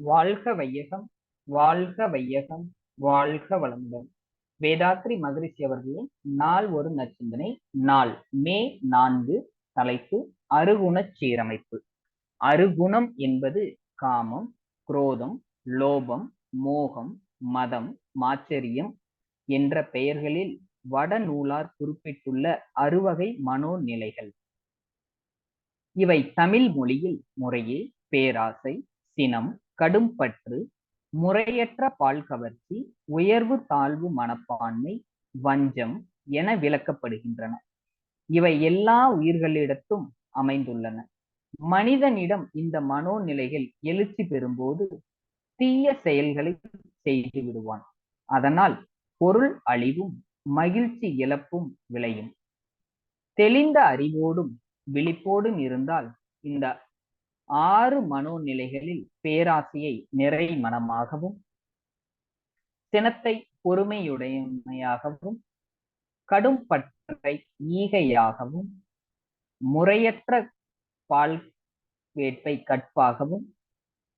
வாழ்க வையகம், வாழ்க வையகம், வாழ்க வளமுடன். வேதாத்ரி மகரிஷி அவர்களின் நாள் ஒரு நற்சிந்தனை. நாள் மே 4. தலைப்பு அருகுணச் சீரமைப்பு. அருகுணம் என்பது காமம், குரோதம், லோபம், மோகம், மதம், மாச்சரியம் என்ற பெயர்களில் வடநூலார் குறிப்பிட்டுள்ள அறுவகை மனோநிலைகள். இவை தமிழ் மொழியில் முறையே பேராசை, சினம், கடும்பற்று, முறையற்ற பால் கவர்ச்சி, உயர்வு தாழ்வு மனப்பான்மை, வஞ்சம் என விளக்கப்படுகின்றன. இவை எல்லா உயிர்களிடத்தும் அமைந்துள்ளன. மனிதனிடம் இந்த மனோநிலைகள் எழுச்சி பெறும்போது தீய செயல்களை செய்து விடுவான். அதனால் பொருள் அழிவும் மகிழ்ச்சி இழப்பும் விளையும். தெளிந்த அறிவோடும் விழிப்போடும் இருந்தால் இந்த 6 மனோநிலைகளில் பேராசையை நிறை மனமாகவும், சினத்தை பொறுமையுடைமையாகவும், கடும் பற்றை ஈகையாகவும், முறையற்ற பால் வேட்பை கற்பாகவும்,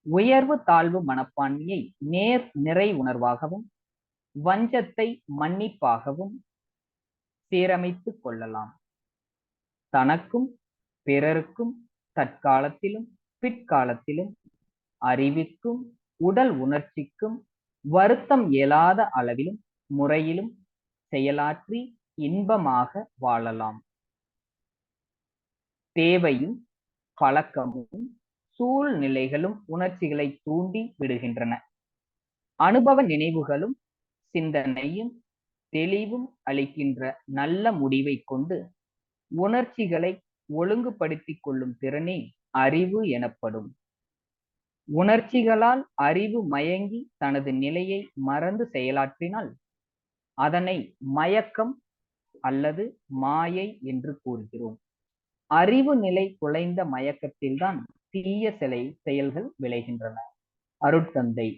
உயர்வு தாழ்வு மனப்பான்மையை நிறை உணர்வாகவும், வஞ்சத்தை மன்னிப்பாகவும் சீரமைத்துக் கொள்ளலாம். தனக்கும் பிறருக்கும் தற்காலத்திலும் பிற்காலத்திலும் அறிவிற்கும் உடல் உணர்ச்சிக்கும் வருத்தம் இயலாத அளவிலும் முறையிலும் செயலாற்றி இன்பமாக வாழலாம். தேவையும் பழக்கமும் சூழ்நிலைகளும் உணர்ச்சிகளை தூண்டி விடுகின்றன. அனுபவ நினைவுகளும் சிந்தனையும் தெளிவும் அளிக்கின்ற நல்ல முடிவை கொண்டு உணர்ச்சிகளை ஒழுங்குபடுத்திக் கொள்ளும் திறனே அறிவு எனப்படும். உணர்ச்சிகளால் அறிவு மயங்கி தனது நிலையை மறந்து செயலாற்றினால் அதனை மயக்கம் அல்லது மாயை என்று கூறுகிறோம். அறிவு நிலை குலைந்த மயக்கத்தில்தான் தீய செயல்கள் விளைகின்றன. அருட்தந்தை